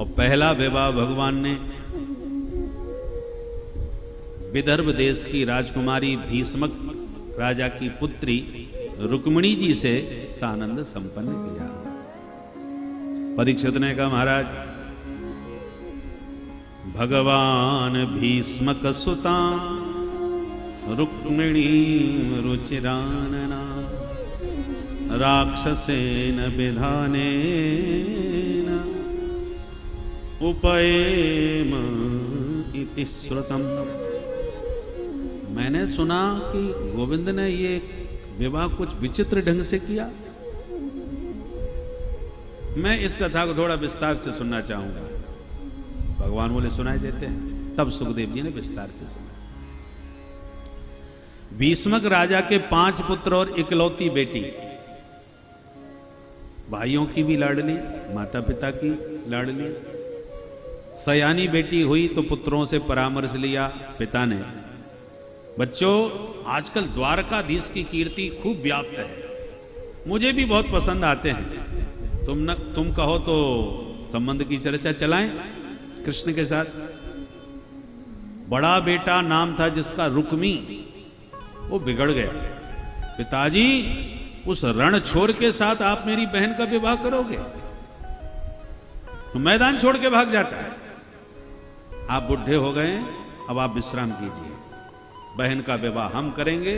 और पहला विवाह भगवान ने विदर्भ देश की राजकुमारी भीष्मक राजा की पुत्री रुक्मिणी जी से सानंद संपन्न किया। परीक्षित ने कहा, महाराज भगवान भीष्मक सुता रुक्मिणी रुचिरानना राक्षसेन विधानेन उपयेम इति श्रुतम। मैंने सुना कि गोविंद ने ये विवाह कुछ विचित्र ढंग से किया। मैं इस कथा को थोड़ा विस्तार से सुनना चाहूंगा। भगवान बोले सुनाई देते हैं। तब सुखदेव जी ने विस्तार से सुना। भीष्मक राजा के 5 पुत्र और इकलौती बेटी, भाइयों की भी लाडली, माता पिता की लाडली। सयानी बेटी हुई तो पुत्रों से परामर्श लिया पिता ने। बच्चों, आजकल द्वारकाधीश की कीर्ति खूब व्याप्त है, मुझे भी बहुत पसंद आते हैं। तुम कहो तो संबंध की चर्चा चलाएं कृष्ण के साथ। बड़ा बेटा नाम था जिसका रुक्मी, वो बिगड़ गया। पिताजी, उस रणछोड़ के साथ आप मेरी बहन का विवाह करोगे? तो मैदान छोड़ के भाग जाता है। आप बुढ़े हो गए, अब आप विश्राम कीजिए, बहन का विवाह हम करेंगे।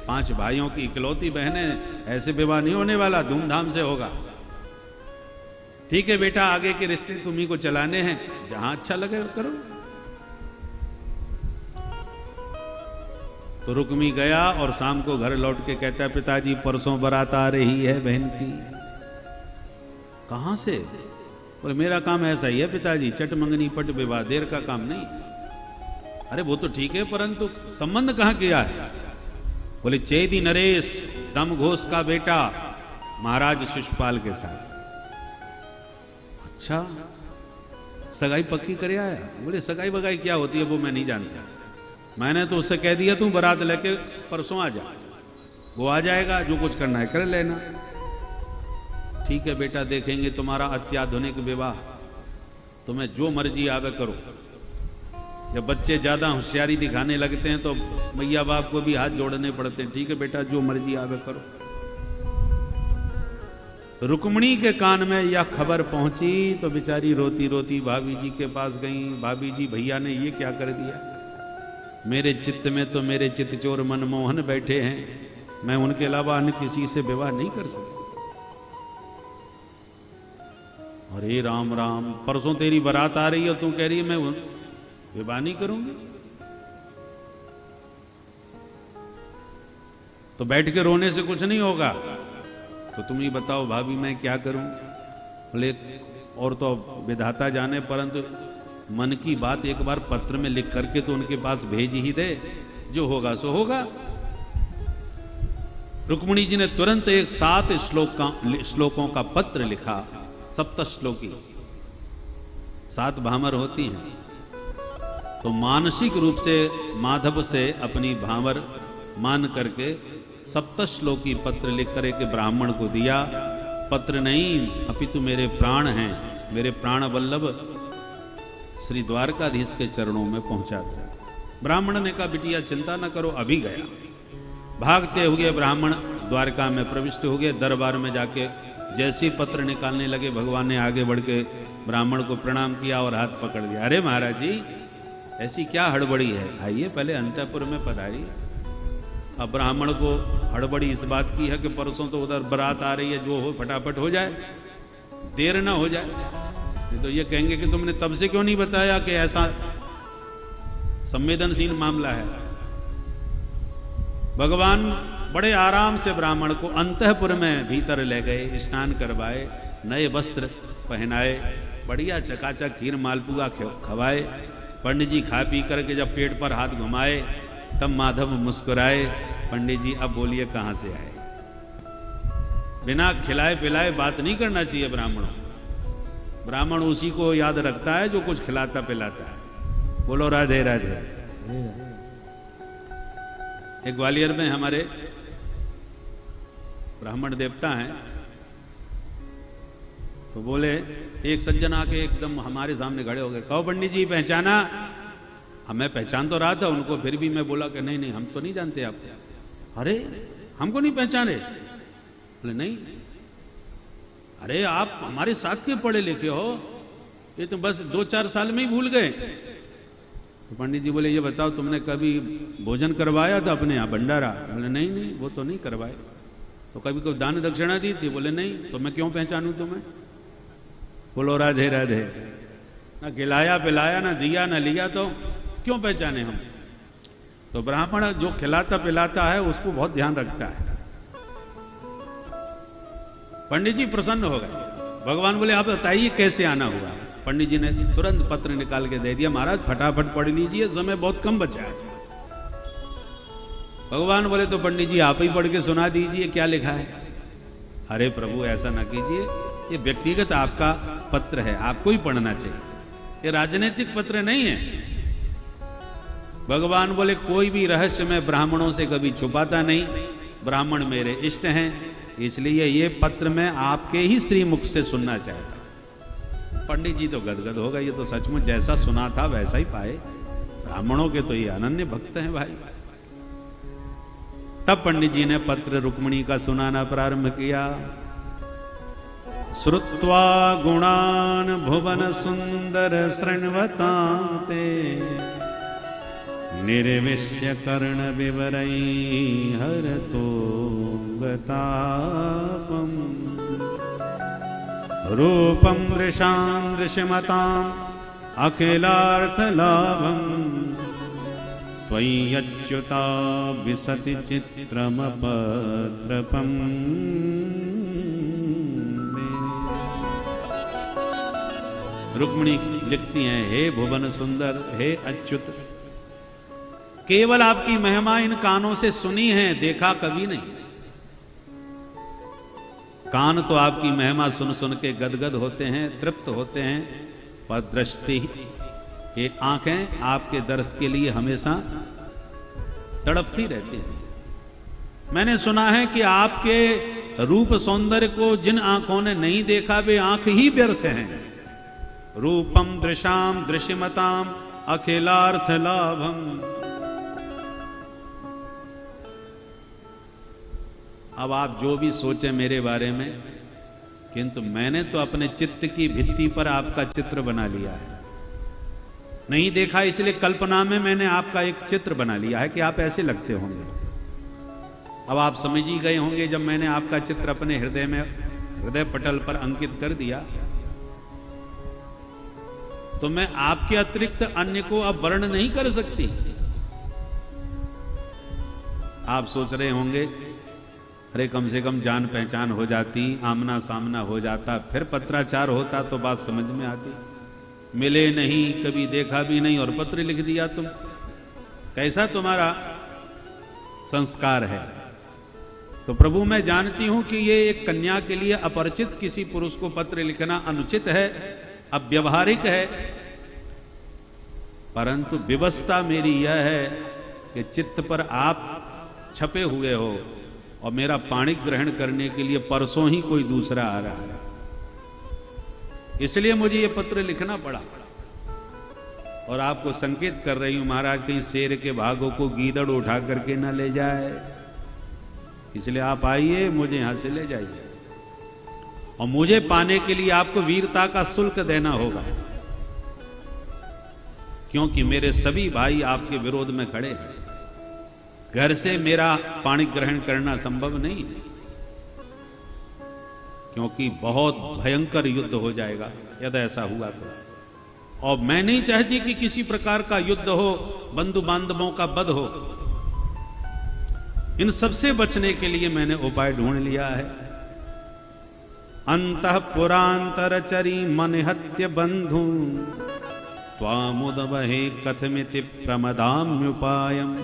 5 भाइयों की इकलौती बहनें, ऐसे विवाह नहीं होने वाला, धूमधाम से होगा। ठीक है बेटा, आगे के रिश्ते तुम्ही को चलाने हैं, जहां अच्छा लगे करो। तो रुक्मी गया और शाम को घर लौट के कहता है, पिताजी परसों बारात आ रही है बहन की। कहां से? बोले मेरा काम ऐसा ही है पिताजी, चट मंगनी पट विवाह, देर का काम नहीं। अरे वो तो ठीक है, परंतु संबंध कहां किया है? बोले चेदी नरेश दम घोष का बेटा महाराज शिशुपाल के साथ। अच्छा, सगाई पक्की करे आया? बोले सगाई बगाई क्या होती है वो मैं नहीं जानता। मैंने तो उससे कह दिया तू बारात लेके परसों आ जा, वो आ जाएगा, जो कुछ करना है कर लेना। ठीक है बेटा, देखेंगे तुम्हारा अत्याधुनिक विवाह, तुम्हें जो मर्जी आवे करो। जब बच्चे ज्यादा होशियारी दिखाने लगते हैं तो मैया बाप को भी हाथ जोड़ने पड़ते हैं। ठीक है बेटा, जो मर्जी आवे करो। रुक्मिणी के कान में यह खबर पहुंची तो बेचारी रोती रोती भाभी जी के पास गई। भाभी जी, भैया ने ये क्या कर दिया? मेरे चित्त में तो मेरे चित्तचोर मनमोहन बैठे हैं, मैं उनके अलावा अन्य किसी से विवाह नहीं कर सकती। अरे राम राम, परसों तेरी बारात आ रही है, तू कह रही है मैं विवाह नहीं करूंगी? तो बैठ के रोने से कुछ नहीं होगा। तो तुम ही बताओ भाभी, मैं क्या करूं? बोले और तो विधाता जाने, परंतु मन की बात एक बार पत्र में लिख करके तो उनके पास भेज ही दे, जो होगा सो होगा। रुक्मिणी जी ने तुरंत एक 7 श्लोकों का पत्र लिखा। 7 श्लोकी, 7 भामर होती हैं, तो मानसिक रूप से माधव से अपनी भामर मान करके 7 श्लोकी पत्र लिख कर एक ब्राह्मण को दिया। पत्र नहीं अपितु मेरे प्राण हैं, मेरे प्राण वल्लभ श्री द्वारकाधीश के चरणों में पहुंचा दिया। ब्राह्मण ने कहा बिटिया चिंता न करो, अभी गया। भागते हुए ब्राह्मण द्वारका में प्रविष्ट हो गए। दरबार में जाके जैसे पत्र निकालने लगे, भगवान ने आगे बढ़ के ब्राह्मण को प्रणाम किया और हाथ पकड़ लिया। अरे महाराज जी, ऐसी क्या हड़बड़ी है, आइए पहले अंतःपुर में पधारिए। अब ब्राह्मण को हड़बड़ी इस बात की है कि परसों तो उधर बारात आ रही है, जो हो फटाफट हो जाए, देर ना हो जाए। नहीं तो ये कहेंगे कि तुमने तब से क्यों नहीं बताया कि ऐसा संवेदनशील मामला है। भगवान बड़े आराम से ब्राह्मण को अंतःपुर में भीतर ले गए, स्नान करवाए, नए वस्त्र पहनाए, बढ़िया चकाचक खीर मालपुआ खवाए। पंडित जी खा पी करके जब पेट पर हाथ घुमाए तब माधव मुस्कुराए, पंडित जी अब बोलिए कहां से आए? बिना खिलाए पिलाए बात नहीं करना चाहिए ब्राह्मणों। ब्राह्मण उसी को याद रखता है जो कुछ खिलाता पिलाता है। बोलो राधे राधे। एक ग्वालियर में हमारे ब्राह्मण देवता हैं, तो बोले, एक सज्जन आके एकदम हमारे सामने खड़े हो गए, कहो पंडित जी पहचाना? मैं पहचान तो रहा था उनको, फिर भी मैं बोला कि नहीं नहीं हम तो नहीं जानते आपको। अरे हमको नहीं पहचाने? बोले नहीं। अरे आप हमारे साथ के पढ़े लिखे हो, ये तो बस 2-4 साल में ही भूल गए। तो पंडित जी बोले, ये बताओ तुमने कभी भोजन करवाया था अपने यहाँ भंडारा? बोले नहीं नहीं वो तो नहीं करवाए। तो कभी कोई दान दक्षिणा दी थी? बोले नहीं। तो मैं क्यों पहचानूं तुम्हें? बोलो राधे राधे। ना खिलाया पिलाया, ना दिया ना लिया, तो क्यों पहचाने हम? तो ब्राह्मण जो खिलाता पिलाता है उसको बहुत ध्यान रखता है। पंडित जी प्रसन्न हो गए। भगवान बोले, आप बताइए कैसे आना हुआ? पंडित जी ने तुरंत पत्र निकाल के दे दिया, महाराज फटाफट पढ़ लीजिए, समय बहुत कम बचा है। भगवान बोले, तो पंडित जी आप ही पढ़ के सुना दीजिए, क्या लिखा है? अरे प्रभु ऐसा ना कीजिए, ये व्यक्तिगत आपका पत्र है, आपको ही पढ़ना चाहिए, ये राजनीतिक पत्र नहीं है। भगवान बोले, कोई भी रहस्य मैं ब्राह्मणों से कभी छुपाता नहीं, ब्राह्मण मेरे इष्ट हैं, इसलिए ये पत्र मैं आपके ही श्रीमुख से सुनना चाहता। पंडित जी तो गदगद हो गए, ये तो सचमुच जैसा सुना था वैसा ही पाए, ब्राह्मणों के तो ये अनन्य भक्त हैं भाई। तब पंडित जी ने पत्र रुक्मिणी का सुनाना प्रारंभ किया। श्रुत्वा गुणान भुवन सुंदर शृण्वता ते, निर्विश्य कर्ण विवरै हरतो गतापम्, रूपं दृशां दृश्यमताम् अखिलार्थलाभम्, त्वय्यच्युता विसति चित्रमपत्रपम्। रुक्मिणी लिखती हैं, हे भुवन सुंदर, हे अच्युत, केवल आपकी महिमा इन कानों से सुनी है, देखा कभी नहीं। कान तो आपकी महिमा सुन सुन के गदगद होते हैं, तृप्त होते हैं, पर दृष्टि, ये आंखें आपके दर्श के लिए हमेशा तड़पती रहती हैं। मैंने सुना है कि आपके रूप सौंदर्य को जिन आंखों ने नहीं देखा वे आंख ही व्यर्थ हैं। रूपम दृशाम दृश्यमताम अखिलार्थ लाभम। अब आप जो भी सोचें मेरे बारे में, किंतु मैंने तो अपने चित्त की भित्ति पर आपका चित्र बना लिया है। नहीं देखा इसलिए कल्पना में मैंने आपका एक चित्र बना लिया है कि आप ऐसे लगते होंगे। अब आप समझ ही गए होंगे, जब मैंने आपका चित्र अपने हृदय पटल पर अंकित कर दिया, तो मैं आपके अतिरिक्त अन्य को अब वर्ण नहीं कर सकती। आप सोच रहे होंगे, अरे कम से कम जान पहचान हो जाती, आमना सामना हो जाता, फिर पत्राचार होता तो बात समझ में आती। मिले नहीं, कभी देखा भी नहीं और पत्र लिख दिया तुम। कैसा तुम्हारा संस्कार है? तो प्रभु मैं जानती हूं कि ये एक कन्या के लिए अपरिचित किसी पुरुष को पत्र लिखना अनुचित है, अव्यवहारिक है, परंतु व्यवस्था मेरी यह है कि चित्त पर आप छपे हुए हो और मेरा पाणी ग्रहण करने के लिए परसों ही कोई दूसरा आ रहा है, इसलिए मुझे ये पत्र लिखना पड़ा। और आपको संकेत कर रही हूं महाराज, कहीं शेर के भागों को गीदड़ उठा करके ना ले जाए, इसलिए आप आइए, मुझे यहां से ले जाइए। और मुझे पाने के लिए आपको वीरता का शुल्क देना होगा, क्योंकि मेरे सभी भाई आपके विरोध में खड़े हैं। घर से मेरा पाणी ग्रहण करना संभव नहीं है, क्योंकि बहुत भयंकर युद्ध हो जाएगा यदि ऐसा हुआ तो। और मैं नहीं चाहती कि किसी प्रकार का युद्ध हो, बंधु बांधवों का वध हो। इन सबसे बचने के लिए मैंने उपाय ढूंढ लिया है। अंतःपुरांतरचरी मनहत्य बंधु त्वामुदवहे कथमिति प्रमदाम्युपायम्,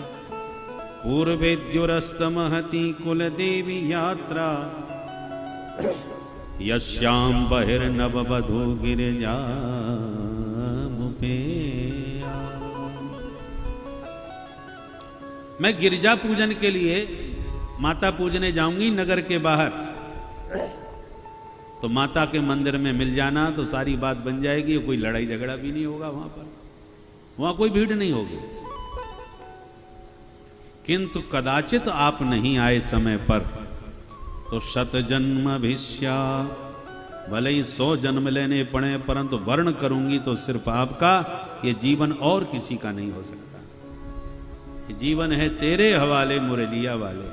पूर्वेद्युरस्तमहति कुलदेवी यात्रा, यस्यां बहिर्नववधू गिरिजामुपेया। मैं गिरिजा पूजन के लिए माता पूजने जाऊंगी नगर के बाहर। तो माता के मंदिर में मिल जाना तो सारी बात बन जाएगी, कोई लड़ाई झगड़ा भी नहीं होगा वहां पर, वहां कोई भीड़ नहीं होगी। किंतु कदाचित आप नहीं आए समय पर तो शत जन्म भिष्या, भले ही 100 जन्म लेने पड़े परंतु वर्ण करूंगी तो सिर्फ आपका, ये जीवन और किसी का नहीं हो सकता। ये जीवन है तेरे हवाले मुरलिया वाले।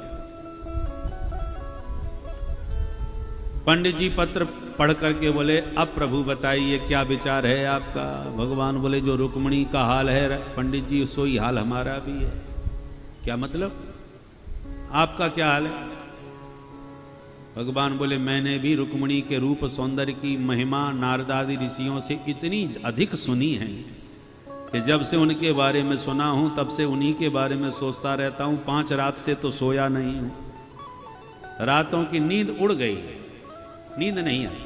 पंडित जी पत्र पढ़ करके बोले अब प्रभु बताइए क्या विचार है आपका। भगवान बोले जो रुक्मिणी का हाल है पंडित जी सोई हाल हमारा भी है। क्या मतलब, आपका क्या हाल है? भगवान बोले मैंने भी रुक्मिणी के रूप सौंदर्य की महिमा नारदादि ऋषियों से इतनी अधिक सुनी है कि जब से उनके बारे में सुना हूं तब से उन्हीं के बारे में सोचता रहता हूं। 5 रात से तो सोया नहीं हूं, रातों की नींद उड़ गई है, नींद नहीं आती।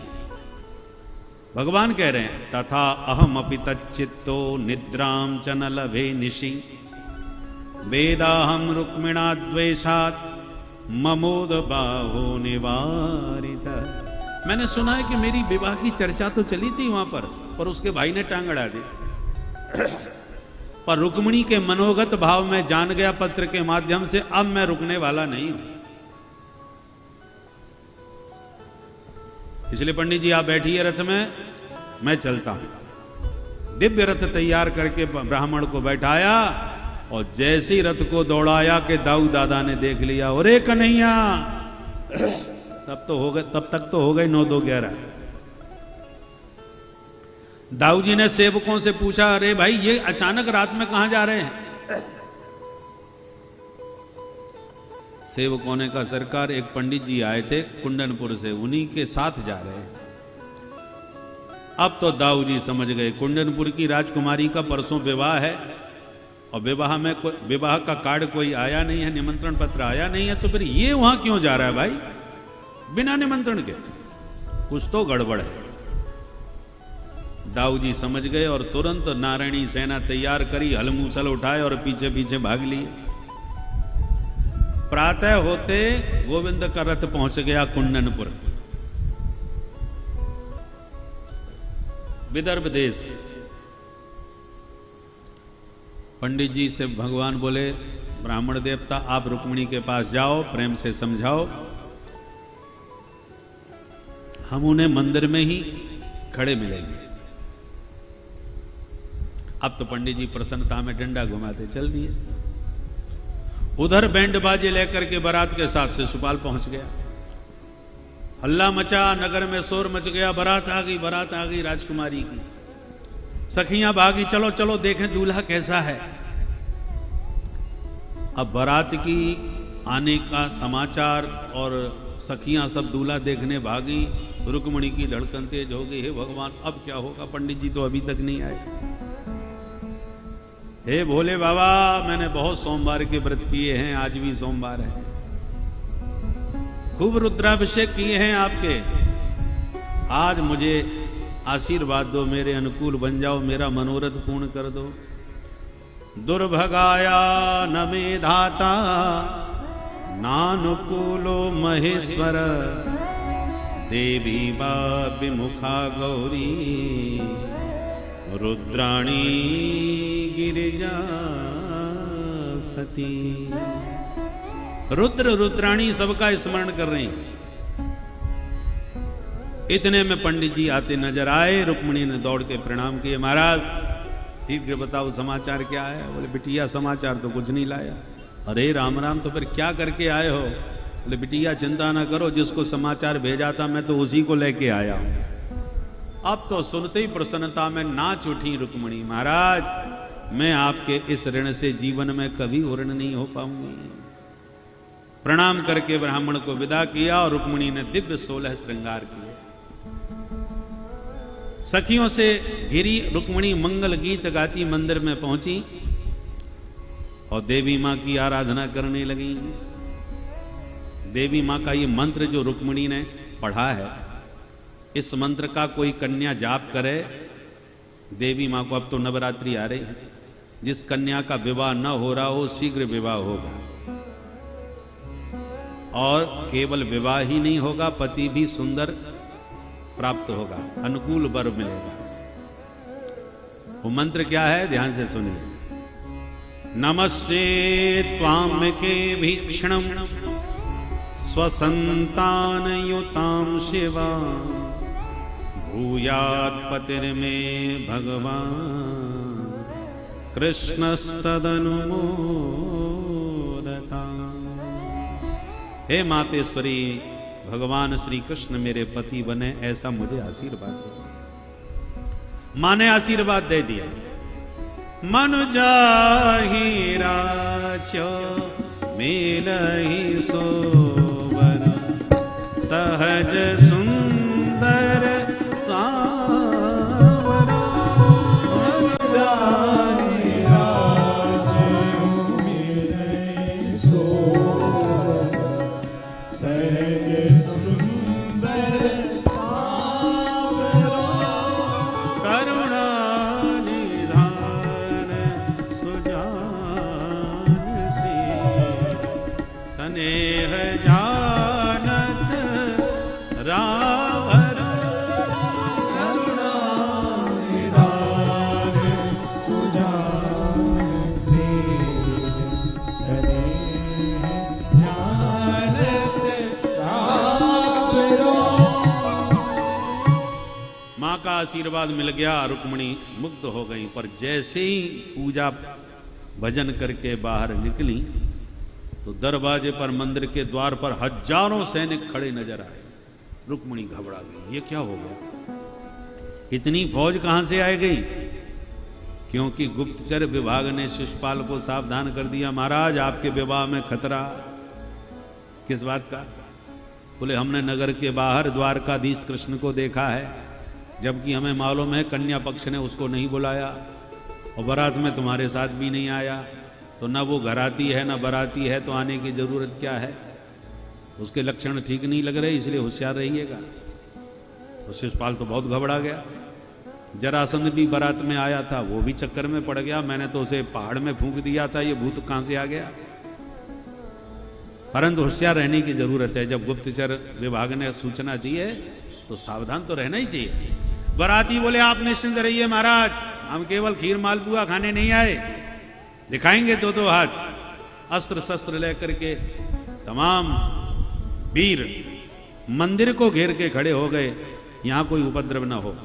भगवान कह रहे हैं तथा अहम अपि तच्चित्तो निद्राम च न लभे निशि, वेदाहम रुक्मिणा द्वेषात् ममोद बाहो निवारित। मैंने सुना है कि मेरी विवाह की चर्चा तो चली थी वहां पर उसके भाई ने टांग अड़ा दी। पर रुक्मिणी के मनोगत भाव में जान गया पत्र के माध्यम से, अब मैं रुकने वाला नहीं हूं। इसलिए पंडित जी आप बैठिए रथ में, मैं चलता हूं। दिव्य रथ तैयार करके ब्राह्मण को बैठाया और जैसे ही रथ को दौड़ाया कि दाऊ दादा ने देख लिया, अरे कन्हैया, तब तक तो हो गए 9 2 11। दाऊ जी ने सेवकों से पूछा अरे भाई ये अचानक रात में कहां जा रहे हैं? सेवकों ने कहा सरकार एक पंडित जी आए थे कुंडनपुर से, उन्हीं के साथ जा रहे हैं। अब तो दाऊ जी समझ गए कुंडनपुर की राजकुमारी का परसों विवाह है और विवाह का कार्ड कोई आया नहीं है, निमंत्रण पत्र आया नहीं है, तो फिर ये वहां क्यों जा रहा है भाई बिना निमंत्रण के? कुछ तो गड़बड़ है। दाऊ जी समझ गए और तुरंत नारायणी सेना तैयार करी, हलमूसल उठाए और पीछे पीछे भाग लिए। प्रातः होते गोविंद का रथ पहुंच गया कुंडनपुर, विदर्भ देश। पंडित जी से भगवान बोले ब्राह्मण देवता आप रुक्मिणी के पास जाओ, प्रेम से समझाओ, हम उन्हें मंदिर में ही खड़े मिलेंगे। अब तो पंडित जी प्रसन्नता में डंडा घुमाते चल दिए। उधर बैंड बाजे लेकर के बारात के साथ शिशुपाल पहुंच गया। हल्ला मचा, नगर में शोर मच गया, बारात आ गई राजकुमारी की। सखियां भागी, चलो चलो देखें दूल्हा कैसा है। अब बारात की आने का समाचार और सखियां सब दूल्हा देखने भागी। रुक्मिणी की धड़कन तेज हो गई, हे भगवान अब क्या होगा, पंडित जी तो अभी तक नहीं आए। हे भोले बाबा मैंने बहुत सोमवार के व्रत किए हैं, आज भी सोमवार है, खूब रुद्राभिषेक किए हैं आपके, आज मुझे आशीर्वाद दो, मेरे अनुकूल बन जाओ, मेरा मनोरथ पूर्ण कर दो। दुर्भगाया न मे धाता नानुकूलो महेश्वर, देवी बा विमुखा गौरी रुद्राणी गिरिजा सती। रुद्राणी सबका स्मरण कर रही। इतने में पंडित जी आते नजर आए। रुक्मिणी ने दौड़ के प्रणाम किए, महाराज शीघ्र बताओ समाचार क्या है। बोले बिटिया समाचार तो कुछ नहीं लाया। अरे राम राम, तो फिर क्या करके आए हो? बोले बिटिया चिंता ना करो, जिसको समाचार भेजा था मैं तो उसी को लेके आया हूं। अब तो सुनते ही प्रसन्नता में नाच उठी रुक्मिणी, महाराज मैं आपके इस ऋण से जीवन में कभी ऋण नहीं हो पाऊंगी। प्रणाम करके ब्राह्मण को विदा किया और रुक्मिणी ने दिव्य 16 श्रृंगार किए। सखियों से घिरी रुक्मिणी मंगल गीत गाती मंदिर में पहुंची और देवी मां की आराधना करने लगी। देवी मां का ये मंत्र जो रुक्मिणी ने पढ़ा है, इस मंत्र का कोई कन्या जाप करे, देवी मां को अब तो नवरात्रि आ रही है, जिस कन्या का विवाह न हो रहा हो शीघ्र विवाह होगा। और केवल विवाह ही नहीं होगा, पति भी सुंदर प्राप्त होगा, अनुकूल वर मिलेगा। वो मंत्र क्या है, ध्यान से सुनिए। नमस्ते त्वाम के भीक्षणम स्वसंतान युताम शिवा भूयात् पतिर्मे भगवान कृष्णस्तदनुमोदता। हे मातेश्वरी, भगवान श्री कृष्ण मेरे पति बने, ऐसा मुझे आशीर्वाद दो। माँ ने आशीर्वाद दे दिया। मनु जाहि राच्य मेलहि सोबर सहज सुंदर सावर। मनु जाहि राच्य मेलहि सोबर सहज सुंदर सावर। करुणा स्नेह जानत रावर। करुणा निधान सुजान से स्नेह जानत रावर। माँ का आशीर्वाद मिल गया, रुक्मिणी मुक्त हो गई। पर जैसे ही पूजा भजन करके बाहर निकली तो दरवाजे पर, मंदिर के द्वार पर हजारों सैनिक खड़े नजर आए। रुक्मिणी घबरा गई, ये क्या हो गया, इतनी फौज कहां से आ गई? क्योंकि गुप्तचर विभाग ने शिशुपाल को सावधान कर दिया, महाराज आपके विवाह में खतरा। किस बात का? बोले हमने नगर के बाहर द्वारकाधीश कृष्ण को देखा है, जबकि हमें मालूम है कन्या पक्ष ने उसको नहीं बुलाया और बारात में तुम्हारे साथ भी नहीं आया, तो ना वो घराती है ना बराती है, तो आने की जरूरत क्या है? उसके लक्षण ठीक नहीं लग रहे, इसलिए होशियार रहिएगा। तो शिशुपाल तो बहुत घबरा गया। जरासंध भी बारात में आया था, वो भी चक्कर में पड़ गया, मैंने तो उसे पहाड़ में फूंक दिया था, ये भूत कहां से आ गया? परंतु होशियार रहने की जरूरत है। जब गुप्तचर विभाग ने सूचना दी है तो सावधान तो रहना ही चाहिए। बाराती बोले आप निश्चिंत रहिए महाराज, हम केवल खीर मालपुआ खाने नहीं आए, दिखाएंगे तो दो हाथ। अस्त्र शस्त्र लेकर के तमाम वीर मंदिर को घेर के खड़े हो गए, यहां कोई उपद्रव न हो।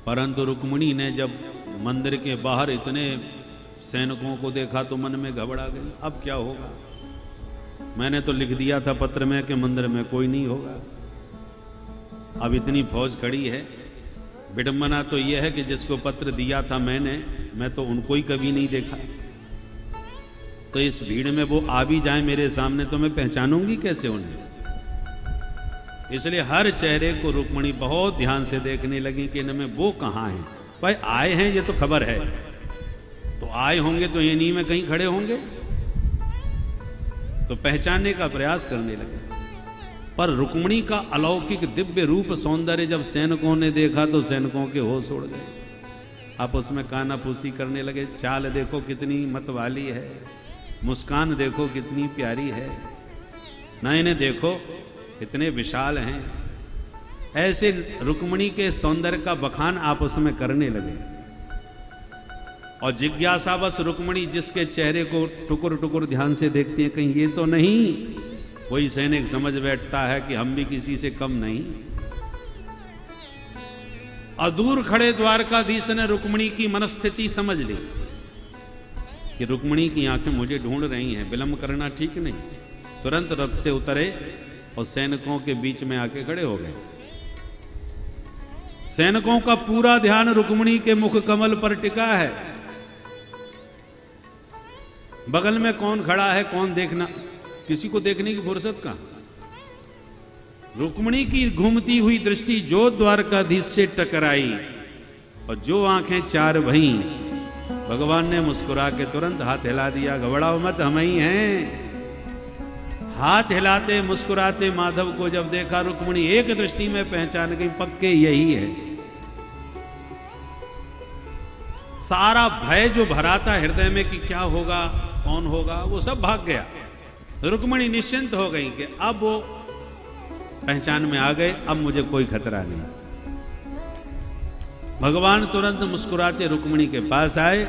परंतु रुक्मिणी ने जब मंदिर के बाहर इतने सैनिकों को देखा तो मन में घबरा गई, अब क्या होगा? मैंने तो लिख दिया था पत्र में कि मंदिर में कोई नहीं होगा, अब इतनी फौज खड़ी है। विडंबना तो यह है कि जिसको पत्र दिया था मैं तो उनको ही कभी नहीं देखा, तो इस भीड़ में वो आ भी जाए मेरे सामने तो मैं पहचानूंगी कैसे उन्हें? इसलिए हर चेहरे को रुक्मिणी बहुत ध्यान से देखने लगी कि इनमें वो कहाँ हैं। भाई आए हैं ये तो खबर है, तो आए होंगे तो इन्हीं में कहीं खड़े होंगे, तो पहचानने का प्रयास करने लगे। पर रुक्मिणी का अलौकिक दिव्य रूप सौंदर्य जब सैनिकों ने देखा तो सैनिकों के होश उड़ गए। आप उसमें कानाफूसी करने लगे, चाल देखो कितनी मतवाली है, मुस्कान देखो कितनी प्यारी है, नयने देखो कितने विशाल हैं। ऐसे रुक्मिणी के सौंदर्य का बखान आप उसमें करने लगे। और जिज्ञासावश रुक्मिणी जिसके चेहरे को टुकुर टुकुर ध्यान से देखती है, कहीं ये तो नहीं, कोई सैनिक समझ बैठता है कि हम भी किसी से कम नहीं। और दूर खड़े द्वारकाधीश ने रुक्मिणी की मनस्थिति समझ ली कि रुक्मिणी की आंखें मुझे ढूंढ रही हैं, विलंब करना ठीक नहीं। तुरंत रथ से उतरे और सैनिकों के बीच में आके खड़े हो गए। सैनिकों का पूरा ध्यान रुक्मिणी के मुख कमल पर टिका है। बगल में कौन खड़ा है कौन देखना, किसी को देखने की फुर्सत कहां। रुक्मिणी की घूमती हुई दृष्टि जो द्वारकाधीश से टकराई और जो आंखें चार भई, भगवान ने मुस्कुरा के तुरंत हाथ हिला दिया, घबराओ मत हम ही हैं। हाथ हिलाते मुस्कुराते माधव को जब देखा रुक्मिणी एक दृष्टि में पहचान गई, पक्के यही है। सारा भय जो भरा था हृदय में कि क्या होगा कौन होगा, वो सब भाग गया। रुक्मिणी निश्चिंत हो गई कि अब वो पहचान में आ गए, अब मुझे कोई खतरा नहीं। भगवान तुरंत मुस्कुराते रुक्मिणी के पास आए,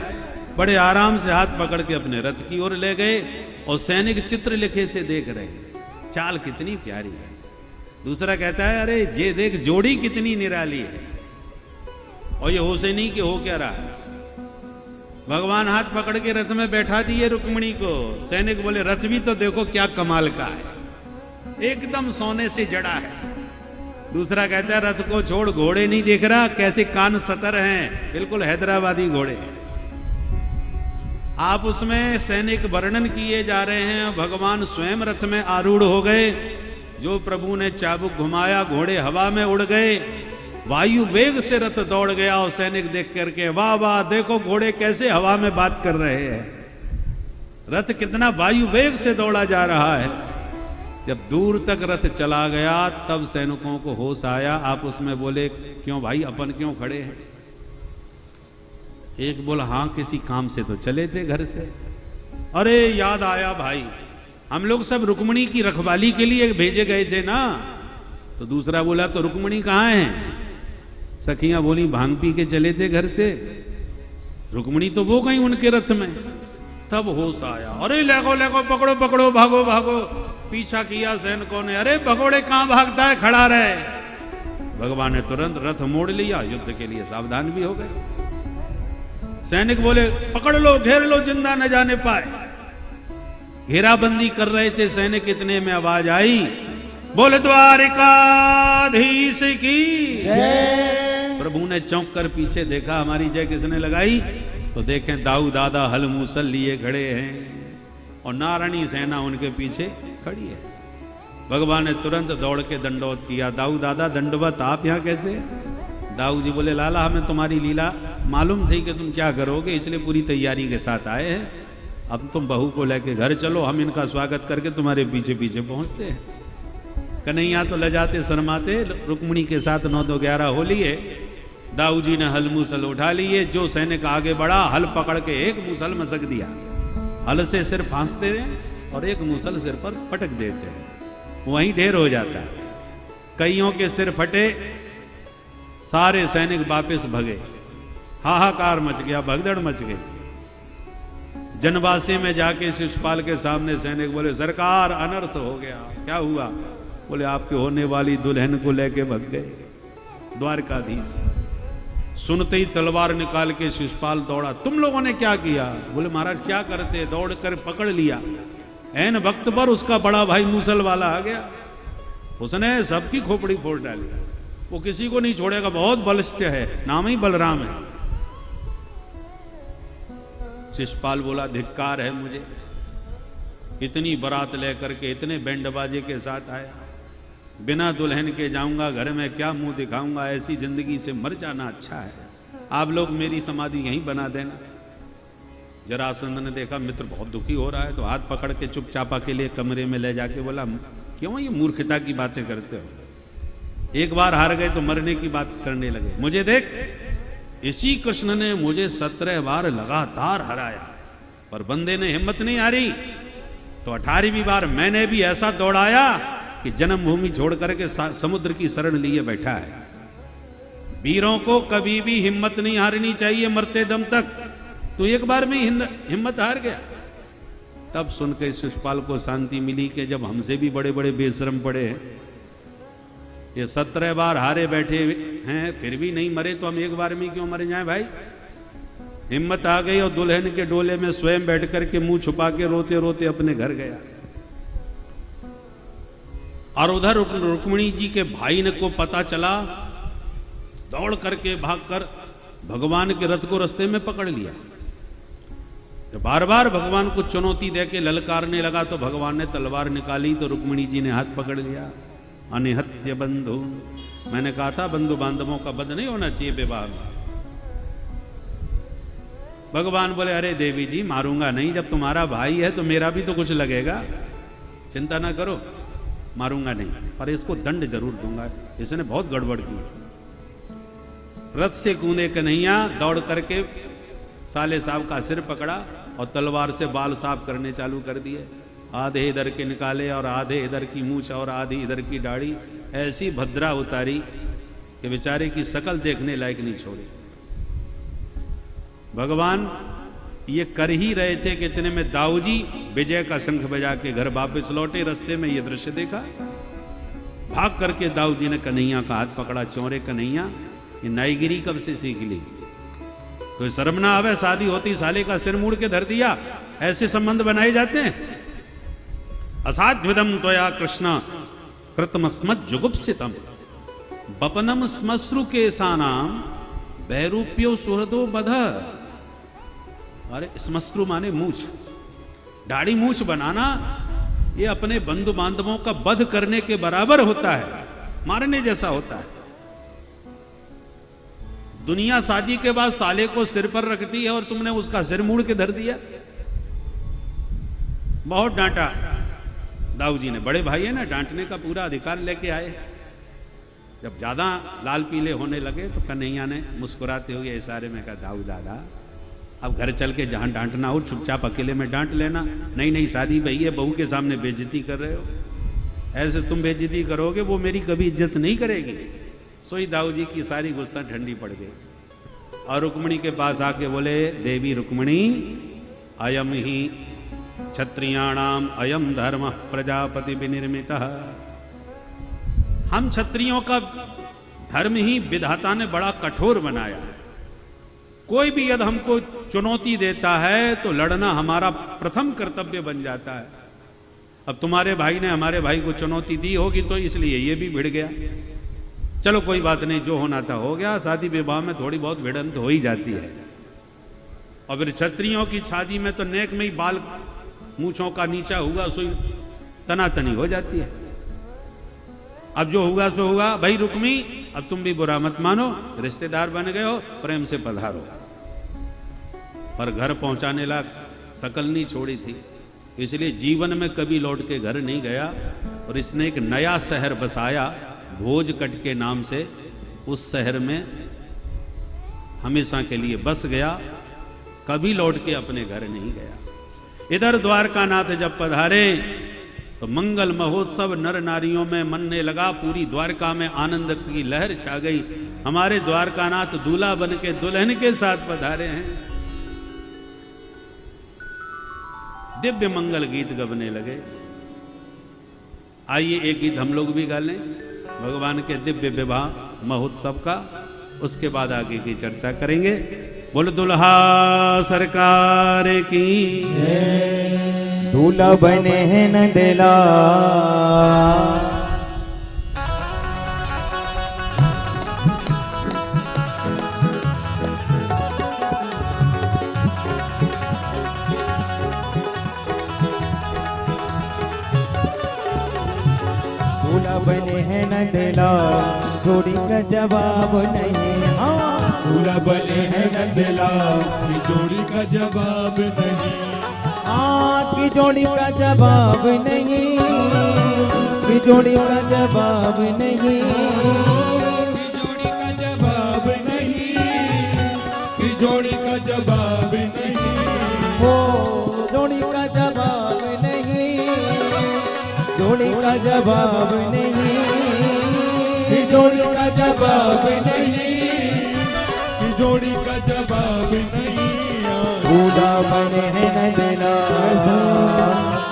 बड़े आराम से हाथ पकड़ के अपने रथ की ओर ले गए और सैनिक चित्रलेखे से देख रहे, चाल कितनी प्यारी है। दूसरा कहता है अरे ये देख जोड़ी कितनी निराली है, और ये हो से नहीं कि हो क्या रहा है। भगवान हाथ पकड़ के रथ में बैठा दिए रुक्मिणी को। सैनिक बोले रथ भी तो देखो क्या कमाल का है, एकदम सोने से जड़ा है। दूसरा कहता है रथ को छोड़, घोड़े नहीं देख रहा कैसे कान सतर हैं, बिल्कुल हैदराबादी घोड़े। आप उसमें सैनिक वर्णन किए जा रहे हैं, भगवान स्वयं रथ में आरूढ़ हो गए। जो प्रभु ने चाबुक घुमाया, घोड़े हवा में उड़ गए, वायु वेग से रथ दौड़ गया। और सैनिक देख करके वाह वाह, देखो घोड़े कैसे हवा में बात कर रहे हैं, रथ कितना वायु वेग से दौड़ा जा रहा है। जब दूर तक रथ चला गया तब सैनिकों को होश आया। आप उसमें बोले क्यों भाई, अपन क्यों खड़े हैं? एक बोला हाँ किसी काम से तो चले थे घर से। अरे याद आया भाई, हम लोग सब रुक्मिणी की रखवाली के लिए भेजे गए थे ना। तो दूसरा बोला तो रुक्मिणी कहाँ है? सखियां बोली भांग पी के चले थे घर से, रुक्मिणी तो वो गई उनके रथ में। तब होश आया, अरे लेगो लेगो, पकड़ो पकड़ो, भागो भागो। पीछा किया सैनिकों ने, अरे भगोड़े कहां भागता है, खड़ा रहे। भगवान ने तुरंत रथ मोड़ लिया, युद्ध के लिए सावधान भी हो गए। सैनिक बोले पकड़ लो, घेर लो, जिंदा न जाने पाए। घेराबंदी कर रहे थे सैनिक, इतने में आवाज आई, बोल द्वारिकाधीश की जय। प्रभु ने चौंक कर पीछे देखा, हमारी जय किसने लगाई? तो देखें दाऊ दादा हल मूसल लिए खड़े हैं और नारायणी सेना उनके पीछे खड़ी है। भगवान ने तुरंत दौड़ के दंडवत किया, दाऊ दादा दंडवत, आप यहाँ कैसे? दाऊ जी बोले लाला हमें तुम्हारी लीला मालूम थी कि तुम क्या करोगे, इसलिए पूरी तैयारी के साथ आए हैं। अब तुम बहू को लेके घर चलो, हम इनका स्वागत करके तुम्हारे पीछे पीछे पहुंचते हैं। कन्हैया तो लजाते शर्माते रुक्मिणी के साथ 9-2-11 हो लिए। दाऊ जी ने हल मूसल उठा लिए, जो सैनिक आगे बढ़ा हल पकड़ के एक मूसल मसक दिया। हल से सिर फांसते हैं और एक मूसल सिर पर पटक देते हैं, वहीं ढेर हो जाता है। कईयों के सिर फटे, सारे सैनिक वापस भगे, हाहाकार मच गया, भगदड़ मच गई। जनवासी में जाके शिशुपाल के सामने सैनिक बोले सरकार अनर्थ हो गया। क्या हुआ? बोले आपके होने वाली दुल्हन को लेके भग गए द्वारकाधीश। सुनते ही तलवार निकाल के शिशुपाल दौड़ा, तुम लोगों ने क्या किया? बोले महाराज क्या करते, दौड़ कर पकड़ लिया। ऐन वक्त पर उसका बड़ा भाई मूसल वाला आ गया, उसने सबकी खोपड़ी फोड़ डाली। वो किसी को नहीं छोड़ेगा, बहुत बलिष्ठ है, नाम ही बलराम है। शिशुपाल बोला धिक्कार है मुझे, इतनी बारात लेकर के इतने बैंड बाजे के साथ आया, बिना दुल्हन के जाऊंगा, घर में क्या मुंह दिखाऊंगा, ऐसी जिंदगी से मर जाना अच्छा है। आप लोग मेरी समाधि यहीं बना देना। जरासंध ने देखा मित्र बहुत दुखी हो रहा है, तो हाथ पकड़ के चुपचापा के लिए कमरे में ले जाके बोला क्यों ये मूर्खता की बातें करते हो? एक बार हार गए तो मरने की बात करने लगे। मुझे देख, इसी कृष्ण ने मुझे 17 बार लगातार हराया, पर बंदे ने हिम्मत नहीं हारी, तो 18वीं बार मैंने भी ऐसा दौड़ाया कि जन्मभूमि छोड़ करके समुद्र की शरण लिए बैठा है। वीरों को कभी भी हिम्मत नहीं हारनी चाहिए मरते दम तक। तो एक बार में हिम्मत हार गया। तब सुनकर शिशुपाल को शांति मिली कि जब हमसे भी बड़े बड़े बेशरम पड़े हैं, ये 17 बार हारे बैठे हैं फिर भी नहीं मरे, तो हम एक बार में क्यों मर जाएं भाई? हिम्मत आ गई और दुल्हन के डोले में स्वयं बैठ करके मुंह छुपा के रोते रोते अपने घर गया। और उधर रुक्मिणी जी के भाई ने को पता चला, दौड़ करके भागकर भगवान के रथ को रास्ते में पकड़ लिया। जब बार बार भगवान को चुनौती देके ललकारने लगा तो भगवान ने तलवार निकाली, तो रुक्मिणी जी ने हाथ पकड़ लिया। अनिहत्य बंधु, मैंने कहा था बंधु बांधवों का वध नहीं होना चाहिए विवाह में। भगवान बोले अरे देवी जी मारूंगा नहीं, जब तुम्हारा भाई है तो मेरा भी तो कुछ लगेगा, चिंता ना करो, मारूंगा नहीं, पर इसको दंड जरूर दूंगा, इसने बहुत गड़बड़ की। रथ से कूदे कन्हैया, दौड़ करके साले साहब का सिर पकड़ा और तलवार से बाल साफ करने चालू कर दिए। आधे इधर के निकाले और आधे इधर की मूछ और आधी इधर की दाढ़ी, ऐसी भद्रा उतारी कि बेचारे की शकल देखने लायक नहीं छोड़ी। भगवान ये कर ही रहे थे कि इतने में दाऊजी विजय का शंख बजा के घर वापस लौटे। रास्ते में ये दृश्य देखा, भाग करके दाऊजी ने कन्हैया का हाथ पकड़ा। चौरे कन्हैया, ये नाईगिरी कब से सीख ली? तो शर्म ना आवे, शादी होती साले का सिर मुड़ के धर दिया। ऐसे संबंध बनाए जाते हैं। असाध्विदम त्वया कृष्ण कृतमस्मत् जुगुप्सितम बपनम स्मश्रु केसानाम वैरूप्यो सुहृदो बध। अरे स्मश्रु माने मूछ, दाढ़ी मूछ बनाना ये अपने बंधु बांधवों का वध करने के बराबर होता है, मारने जैसा होता है। दुनिया शादी के बाद साले को सिर पर रखती है और तुमने उसका सिर मुड़ के धर दिया। बहुत डांटा दाऊजी ने। बड़े भाई है ना, डांटने का पूरा अधिकार लेके आए। जब ज्यादा लाल पीले होने लगे तो कन्हैया ने मुस्कुराते हुए इशारे में कहा, दाऊ दादा अब घर चल के जहां डांटना हो चुपचाप अकेले में डांट लेना। नहीं नहीं, शादी भई है, बहू के सामने बेइज्जती कर रहे हो। ऐसे तुम बेइज्जती करोगे वो मेरी कभी इज्जत नहीं करेगी। सोई दाऊजी की सारी गुस्सा ठंडी पड़ गई और रुक्मिणी के पास आके बोले, देवी रुक्मिणी अयम ही क्षत्रियाणाम अयम धर्म प्रजापति विनिर्मित। हम क्षत्रियों का धर्म ही विधाता ने बड़ा कठोर बनाया है। कोई भी यदि हमको चुनौती देता है तो लड़ना हमारा प्रथम कर्तव्य बन जाता है। अब तुम्हारे भाई ने हमारे भाई को चुनौती दी होगी तो इसलिए ये भी भिड़ गया। चलो कोई बात नहीं, जो होना था हो गया। शादी विवाह में थोड़ी बहुत भिड़ंत हो ही जाती है। और फिर क्षत्रियों की शादी में तो नेक में ही बाल मूछों का नीचा हुआ सोई तनातनी हो जाती है। अब जो हुआ सो हुआ। भाई रुक्मी, अब तुम भी बुरा मत मानो, रिश्तेदार बन गए हो, प्रेम से पधारो। पर घर पहुंचाने लायक शकल नहीं छोड़ी थी, इसलिए जीवन में कभी लौट के घर नहीं गया। और इसने एक नया शहर बसाया भोजकट के नाम से। उस शहर में हमेशा के लिए बस गया, कभी लौट के अपने घर नहीं गया। इधर द्वारकानाथ जब पधारे तो मंगल महोत्सव नर नारियों में मनने लगा। पूरी द्वारका में आनंद की लहर छा गई। हमारे द्वारकानाथ दूल्हा बन के दुल्हन के साथ पधारे हैं। दिव्य मंगल गीत गबने लगे। आइए एक गीत हम लोग भी गा लें भगवान के दिव्य विवाह महोत्सव का, उसके बाद आगे की चर्चा करेंगे। बोल दुल्हा सरकार की जय। दूल्हा बने हैं नंदला बने हैं नंदला, जोड़ी का जवाब नहीं। हाँ, दूल्हा बने हैं नंदला, जोड़ी का जवाब नहीं। हाँ, की जोड़ी का जवाब नहीं, की जोड़ी का जवाब नहीं, की जोड़ी का जवाब नहीं, की जोड़ी का जवाब नहीं। हो जोड़ी का जवाब नहीं, जोड़ी का जवाब नहीं, की जोड़ी का जवाब नहीं, की जोड़ी का जवाब नहीं। दूल्हा बने हैं नंदला,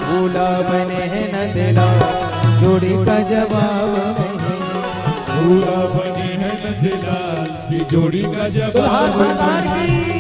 दूल्हा बने हैं नंदला, जोड़ी का जवाब नहीं। दूल्हा बने हैं नंदला, की जोड़ी का जवाब नहीं।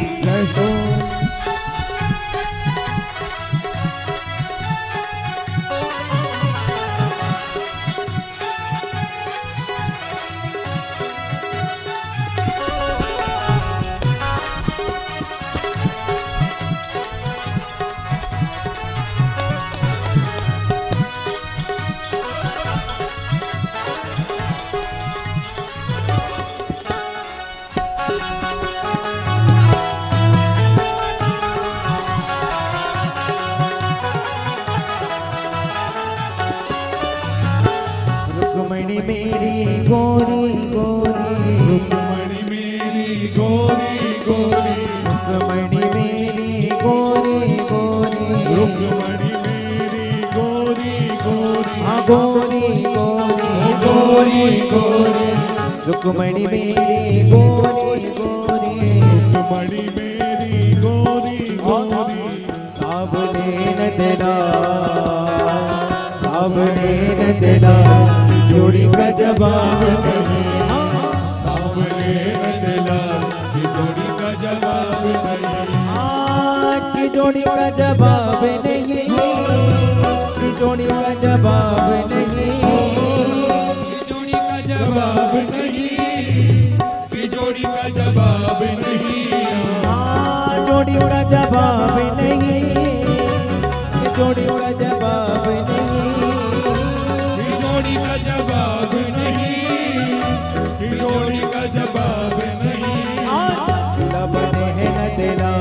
रुक्मणी मेरी गोरी गोरी, रुक्मणी मेरी गोरी गोरी, रुक्मणी मेरी गोरी गोरी, रुक्मणी मेरी गोरी गोरी। हाँ गोरी गोरी, गोरी गोरी गोरी रुक्मणी मेरी गोरी गोरी रुक्मणी मेरी गोरी गोरी सामने न तेरा सामने न तेरा जोड़ी का जवाब नहीं सामने नंदलाल की जोड़ी का जवाब नहीं की जोड़ी का जवाब नहीं की जोड़ी का जवाब नहीं जोड़ी का जवाब नहीं की जोड़ी का जवाब नहीं जोड़ी का जवाब नहीं जोड़ी का जवाब नहीं की जोड़ी का जवाब नहीं की जोड़ी का जवाब नहीं दूल्हा बने हैं न तेरा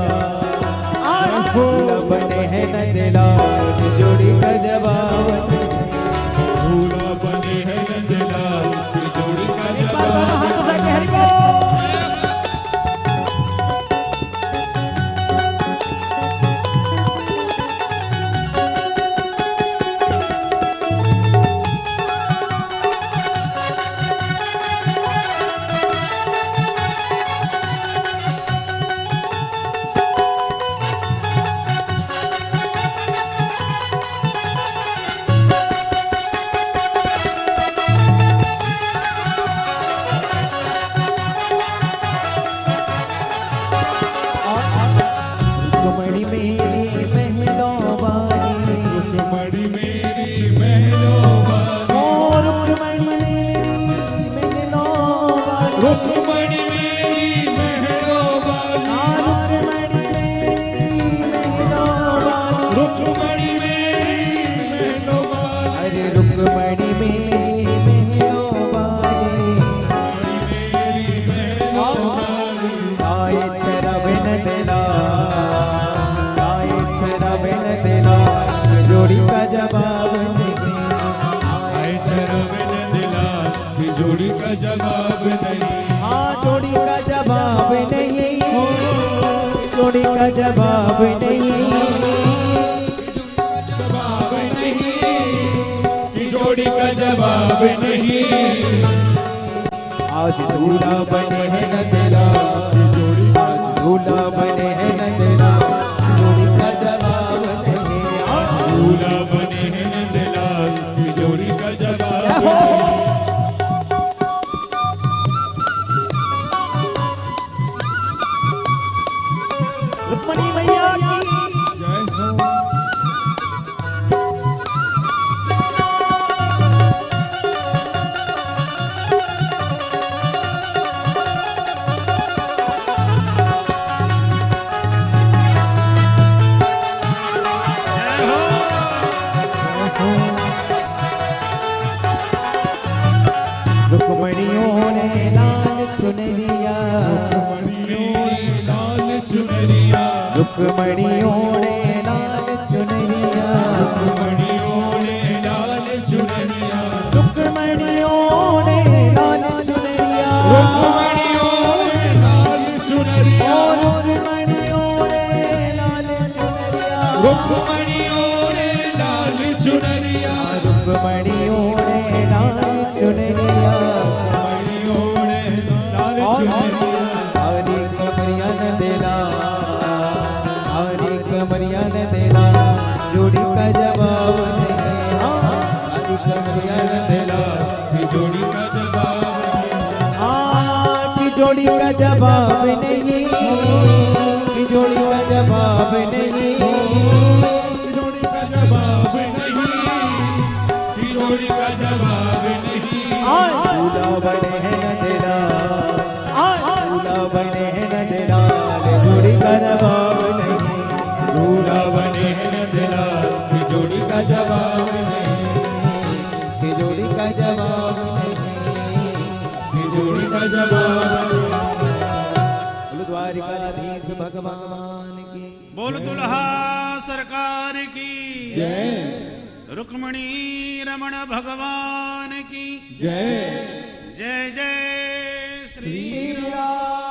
दूल्हा बने हैं न तेरा जोड़ी का जवाब नहीं दूल्हा बने हैं नंदलाल की जोड़ी का जवाब रुक्मणी मेरी महलों वाली रुक्मणी मेरी महलों वाली रुक्मणी मेरी महलों वाली रुक्मणी मेरी महलों वाली रुक्मणी मेरी महलों वाली रुक्मणी मेरी महलों वाली अरे रुक्मणी मेरी महलों वाली मेरी महलों वाली आए चरवन देला आए चरवन देला जोड़ी का जवाब नहीं आए चरवन दिलाल की जोड़ी का जवाब नहीं हाँ जोड़ी का जवाब नहीं जोड़ी का जवाब नहीं जवाब नहीं की जोड़ी का जवाब नहीं आज दूल्हा बने हैं न तेरा आज दूल्हा बने हैं न तेरा जोड़ी का जवाब नहीं दूल्हा बने हैं नंदलाल की जोड़ी का जवाब नहीं रुक्मणी मैया की जय हो रुक्मणियों ने लाल चुनरिया रुक्मणियों ने लाल चुनरिया रुक्मणियों ने लाल चुनरिया रुक्मणियों ने लाल चुनरिया रुक्मणियों ने लाल चुनरिया रुक्मणियों ने लाल चुनरिया रुक्मणियों ने लाल चुनरिया रुक्मणियों ने लाल चुनरिया रुक्मणियों ने लाल चुनरिया रुक्मणियों ने लाल चुनरिया हरी कमरिया न देला हरी कमरिया न देला जोड़ी का जवाब नहीं हरी कमरिया न देला की जोड़ी का जवाब की जोड़ी का जवाब नहीं की जोड़ी का जवाब नहीं की जोड़ी का जवाब नहीं की जोड़ी का जवाब नहीं दूल्हा बने हैं न तेरा दूल्हा बने हैं न तेरा जोड़ी का जवाब नहीं दूल्हा बने हैं नंदलाल की जोड़ी का जवाब नहीं की जोड़ी का जवाब नहीं की जोड़ी का जवाब बोलो द्वारिकाधीश भगवान की बोल दुल्हा सरकार की जय रुक्मणी रमण भगवान की जय जय जय श्री श्री राम